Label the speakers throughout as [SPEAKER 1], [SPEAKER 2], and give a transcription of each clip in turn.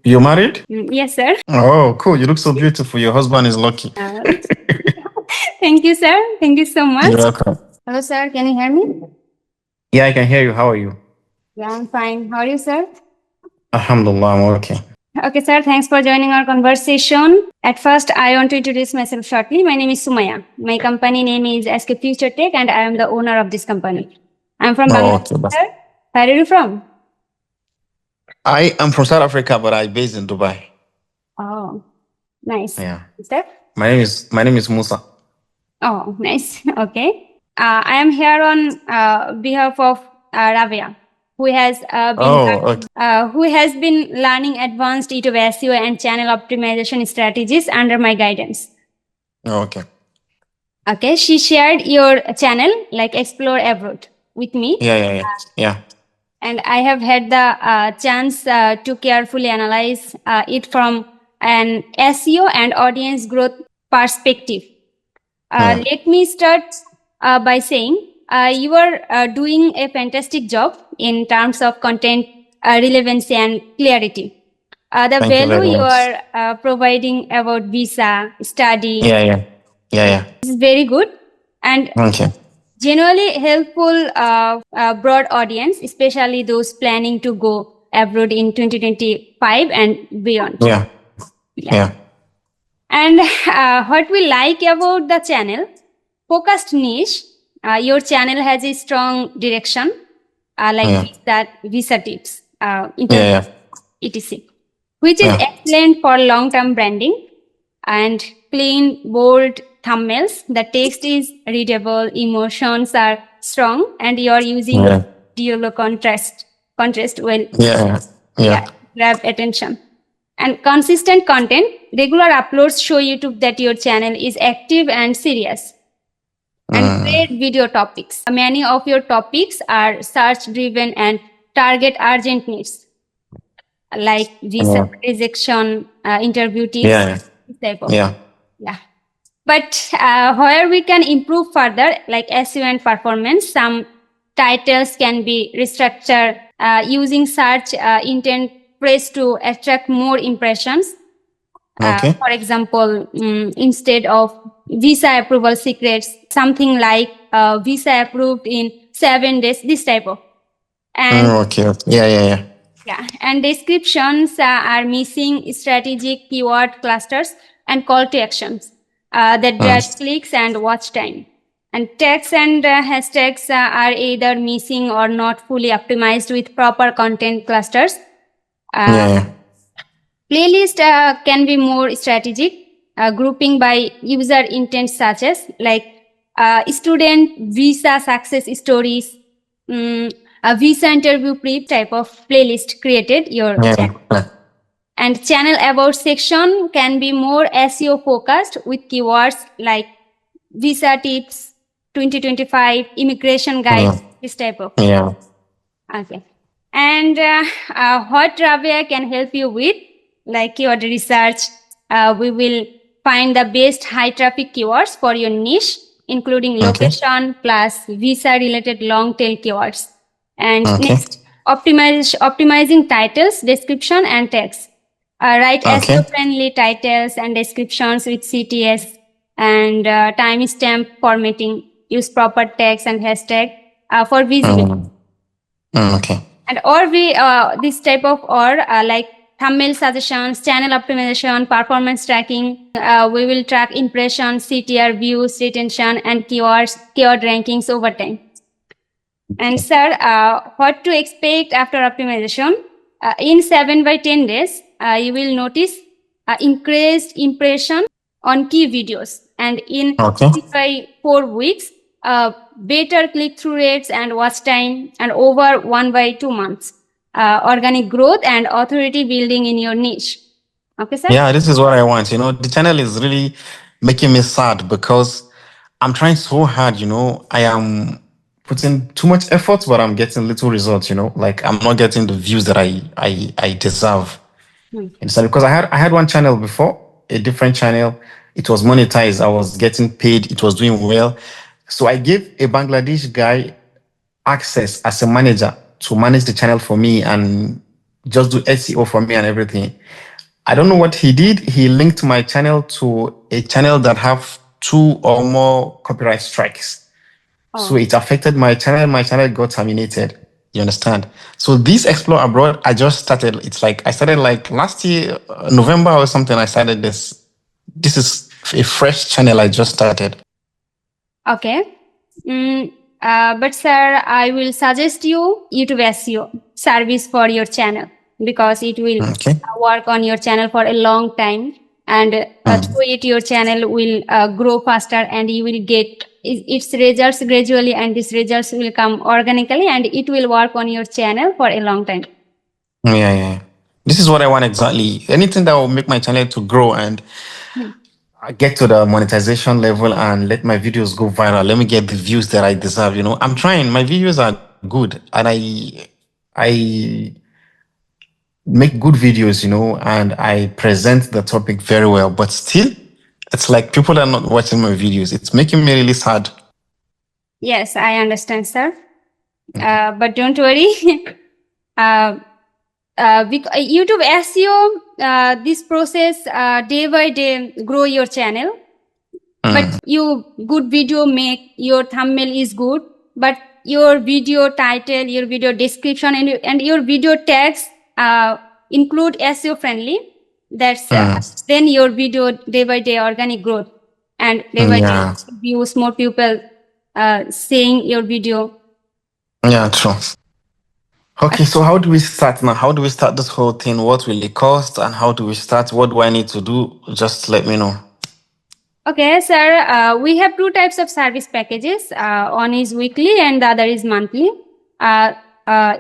[SPEAKER 1] You married?
[SPEAKER 2] Yes, sir.
[SPEAKER 1] Oh, cool. You look so beautiful. Your husband is lucky.
[SPEAKER 2] Thank you, sir. Thank you so much.
[SPEAKER 1] You're welcome.
[SPEAKER 2] Hello, sir. Can you hear me?
[SPEAKER 1] Yeah, I can hear you. How are you?
[SPEAKER 2] Yeah, I'm fine. How are you, sir?
[SPEAKER 1] Alhamdulillah, I'm okay.
[SPEAKER 2] Okay, sir. Thanks for joining our conversation. At first, I want to introduce myself shortly. My name is Sumaya. My company name is SK Future Tech, and I am the owner of this company. I'm from
[SPEAKER 1] Oh,
[SPEAKER 2] Bangladesh,
[SPEAKER 1] okay.
[SPEAKER 2] sir. Where are you from?
[SPEAKER 1] I am from South Africa, but I based in Dubai.
[SPEAKER 2] Oh, nice.
[SPEAKER 1] Yeah.
[SPEAKER 2] Sir?
[SPEAKER 1] My name is Musa.
[SPEAKER 2] Oh, nice. Okay. I am here on behalf of Rabia, who has
[SPEAKER 1] Oh, okay.
[SPEAKER 2] who has been learning advanced YouTube SEO and channel optimization strategies under my guidance.
[SPEAKER 1] Oh, okay.
[SPEAKER 2] Okay, she shared your channel like Explore Abroad with me,
[SPEAKER 1] Yeah.
[SPEAKER 2] and I have had the chance to carefully analyze it from an SEO and audience growth perspective.
[SPEAKER 1] Yeah.
[SPEAKER 2] Let me start by saying you are doing a fantastic job in terms of content relevancy and clarity. The
[SPEAKER 1] Thank you
[SPEAKER 2] value
[SPEAKER 1] very
[SPEAKER 2] you
[SPEAKER 1] much.
[SPEAKER 2] are providing about visa, study
[SPEAKER 1] Yeah.
[SPEAKER 2] is very good and
[SPEAKER 1] Okay.
[SPEAKER 2] generally helpful broad audience, especially those planning to go abroad in 2025 and beyond.
[SPEAKER 1] Yeah.
[SPEAKER 2] And what we like about the channel, focused niche, your channel has a strong direction, like visa tips, interview,
[SPEAKER 1] Yeah.
[SPEAKER 2] etc., which is
[SPEAKER 1] Yeah.
[SPEAKER 2] excellent for long-term branding and clean, bold thumbnails. The text is readable, emotions are strong, and you are using
[SPEAKER 1] Yeah.
[SPEAKER 2] dialogue contrast well.
[SPEAKER 1] Yeah.
[SPEAKER 2] Grab attention. And consistent content, regular uploads show YouTube that your channel is active and serious. And great video topics. Many of your topics are search driven and target urgent needs like visa rejection, interview tips, this type of.
[SPEAKER 1] Yeah.
[SPEAKER 2] But where we can improve further, like SEO and performance, some titles can be restructured using search intent phrase to attract more impressions.
[SPEAKER 1] Okay.
[SPEAKER 2] For example, instead of visa approval secrets, something like visa approved in 7 days, this type of. And
[SPEAKER 1] Okay. Yeah.
[SPEAKER 2] and descriptions are missing strategic keyword clusters and call to actions that drive clicks and watch time. And tags and hashtags are either missing or not fully optimized with proper content clusters.
[SPEAKER 1] Yeah.
[SPEAKER 2] Playlist can be more strategic, grouping by user intent such as like student visa success stories, a visa interview prep type of playlist created your channel. And channel about section can be more SEO focused with keywords like visa tips, 2025, immigration guide, this type of.
[SPEAKER 1] Yeah.
[SPEAKER 2] Okay. And what Rabia can help you with, like keyword research, we will find the best high traffic keywords for your niche, including location plus visa related long tail keywords. And next, optimizing titles, description, and text. Write SEO friendly titles and descriptions with CTS and timestamp formatting. Use proper text and hashtag for visibility.
[SPEAKER 1] Okay.
[SPEAKER 2] And or we this type of like thumbnail suggestions, channel optimization, performance tracking. We will track impressions, CTR, views, retention, and keyword rankings over time. And sir, what to expect after optimization? In 7 by 10 days, you will notice increased impression on key videos, and in by 4 weeks, better click-through rates and watch time, and over 1 by 2 months, organic growth and authority building in your niche. Okay, sir?
[SPEAKER 1] Yeah, this is what I want. The channel is really making me sad because I'm trying so hard. I am putting too much effort, but I'm getting little results. Like I'm not getting the views that I deserve. Because I had one channel before, a different channel. It was monetized. I was getting paid. It was doing well. So I gave a Bangladesh guy access as a manager to manage the channel for me, and just do SEO for me and everything. I don't know what he did. He linked my channel to a channel that have 2 or more copyright strikes. So
[SPEAKER 2] Oh,
[SPEAKER 1] it affected my channel. My channel got terminated. You understand? So this Explore Abroad, I just started. It's like I started like last year, November or something. I started this. This is a fresh channel I just started.
[SPEAKER 2] okay. But sir, I will suggest you YouTube SEO service for your channel because it will
[SPEAKER 1] Okay.
[SPEAKER 2] work on your channel for a long time, and through it your channel will grow faster, and you will get its results gradually, and these results will come organically, and it will work on your channel for a long time.
[SPEAKER 1] Yeah. This is what I want exactly. Anything that will make my channel to grow and I get to the monetization level and let my videos go viral. Let me get the views that I deserve. You know, I'm trying. My videos are good, and I make good videos. You know, and I present the topic very well. But still, it's like people are not watching my videos. It's making me really sad.
[SPEAKER 2] Yes, I understand, sir. But don't worry. YouTube SEO, this process day by day grow your channel. But you good video make, your thumbnail is good, but your video title, your video description, and your video tags include SEO friendly. That's then your video day by day organic growth, and day by day
[SPEAKER 1] Yeah,
[SPEAKER 2] views, more people seeing your video.
[SPEAKER 1] yeah, true. Okay, so how do we start now? How do we start this whole thing? What will it cost, and how do we start? What do I need to do? Just let me know.
[SPEAKER 2] Okay, sir, we have two types of service packages. One is weekly and the other is monthly.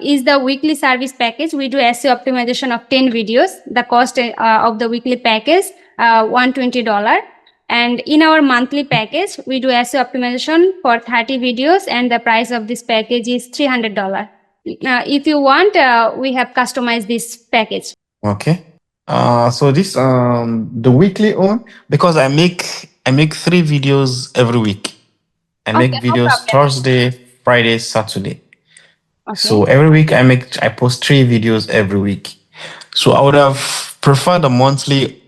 [SPEAKER 2] Is the weekly service package, we do SEO optimization of 10 videos. The cost of the weekly package, $120. And in our monthly package, we do SEO optimization for 30 videos, and the price of this package is $300. If you want, we have customized this package.
[SPEAKER 1] Okay. So this the weekly one, because I make 3 videos every week. I make
[SPEAKER 2] Okay, no
[SPEAKER 1] videos
[SPEAKER 2] problem.
[SPEAKER 1] Thursday, Friday, Saturday.
[SPEAKER 2] Okay.
[SPEAKER 1] So every week I post 3 videos every week. So I would have preferred the monthly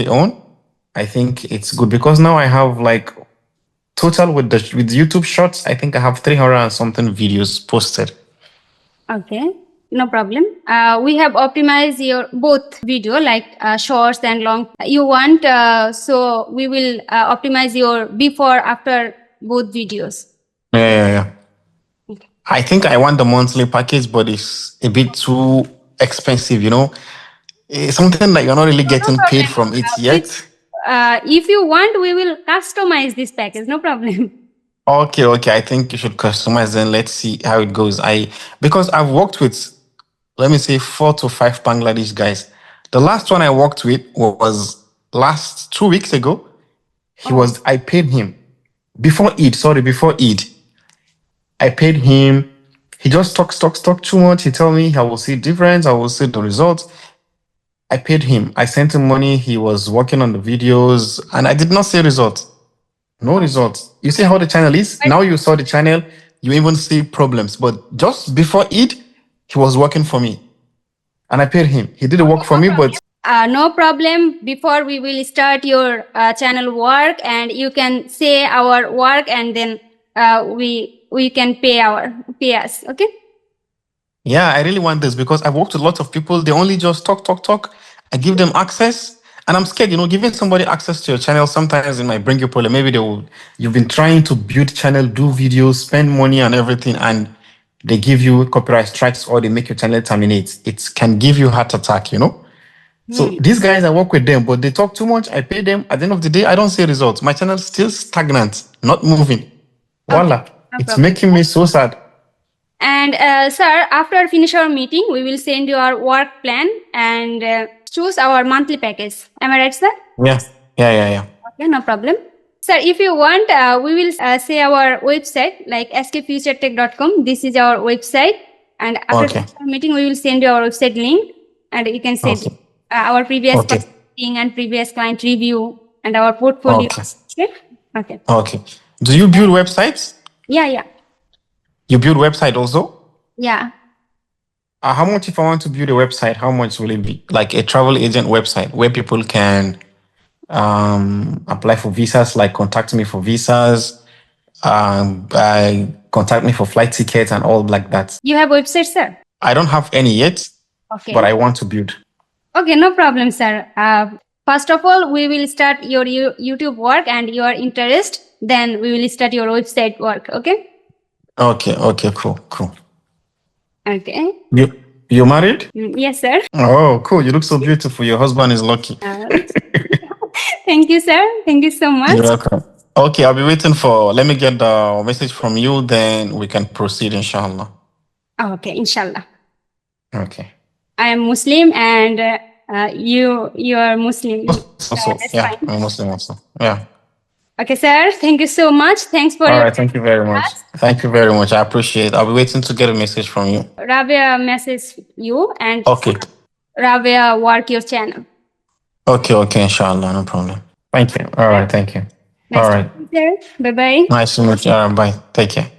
[SPEAKER 1] on. I think it's good because now I have like total with YouTube Shorts. I think I have 300 and something videos posted.
[SPEAKER 2] Okay, no problem. We have optimized your both video like shorts and long. You want, so we will optimize your before after both videos.
[SPEAKER 1] Yeah. I think I want the monthly package, but it's a bit too expensive, you know. It's something that you're not really getting paid from it yet.
[SPEAKER 2] If you want, we will customize this package. No problem.
[SPEAKER 1] Okay. I think you should customize then. Let's see how it goes. Because I've worked with, let me say, 4 to 5 Bangladesh guys. The last one I worked with was last 2 weeks ago. I paid him before Eid. I paid him. He just talks too much. He told me I will see difference. I will see the results. I paid him. I sent him money. He was working on the videos, and I did not see results. No results. You see how the channel is? Now you saw the channel, you even see problems. But just before it, he was working for me. And I paid him. He did the work for me, but
[SPEAKER 2] No problem. Before we will start your channel work, and you can say our work, and then we can pay us. Okay.
[SPEAKER 1] yeah, I really want this because I've worked with lots of people. They only just talk. I give them access. And I'm scared, giving somebody access to your channel, sometimes it might bring you problem. Maybe you've been trying to build channel, do videos, spend money and everything, and they give you copyright strikes or they make your channel terminate. It can give you heart attack, So these guys, I work with them, but they talk too much. I pay them. At the end of the day, I don't see results. My channel is still stagnant, not moving. Voila. It's making me so sad.
[SPEAKER 2] And sir, after finish our meeting, we will send you our work plan and choose our monthly package. Am I right, sir?
[SPEAKER 1] Yeah.
[SPEAKER 2] Okay, no problem. Sir, if you want, we will say our website like skfuturetech.com. This is our website. And after our meeting, we will send you our website link, and you can see our previous meeting and previous client review and our portfolio.
[SPEAKER 1] Okay. Do you build websites?
[SPEAKER 2] Yeah.
[SPEAKER 1] You build website also?
[SPEAKER 2] Yeah.
[SPEAKER 1] How much if I want to build a website? How much will it be? Like a travel agent website where people can apply for visas, like contact me for visas, contact me for flight tickets and all like that.
[SPEAKER 2] You have website, sir?
[SPEAKER 1] I don't have any yet,
[SPEAKER 2] Okay.
[SPEAKER 1] but I want to build.
[SPEAKER 2] Okay, no problem, sir. First of all, we will start your YouTube work and your interest. Then we will start your website work. Okay.
[SPEAKER 1] Okay, cool.
[SPEAKER 2] Okay.
[SPEAKER 1] You married?
[SPEAKER 2] Yes, sir.
[SPEAKER 1] Oh, cool. You look so beautiful. Your husband is lucky.
[SPEAKER 2] Thank you, sir. Thank you so much.
[SPEAKER 1] You're welcome. Okay, I'll be waiting let me get the message from you, then we can proceed, inshallah.
[SPEAKER 2] Okay, inshallah.
[SPEAKER 1] Okay.
[SPEAKER 2] I am Muslim and you are Muslim.
[SPEAKER 1] Also,
[SPEAKER 2] That's
[SPEAKER 1] yeah,
[SPEAKER 2] fine.
[SPEAKER 1] I'm Muslim also. Yeah.
[SPEAKER 2] Okay, sir. Thank you so much. Thanks for
[SPEAKER 1] All
[SPEAKER 2] your
[SPEAKER 1] right, thank you very much. Thank you very much. I appreciate it. I'll be waiting to get a message from you.
[SPEAKER 2] Rabia message you and
[SPEAKER 1] Okay.
[SPEAKER 2] Rabia work your channel.
[SPEAKER 1] Okay, inshallah, no problem. Thank you. All right, thank you. All right.
[SPEAKER 2] Bye bye.
[SPEAKER 1] Nice to meet you. All right, bye. Take care.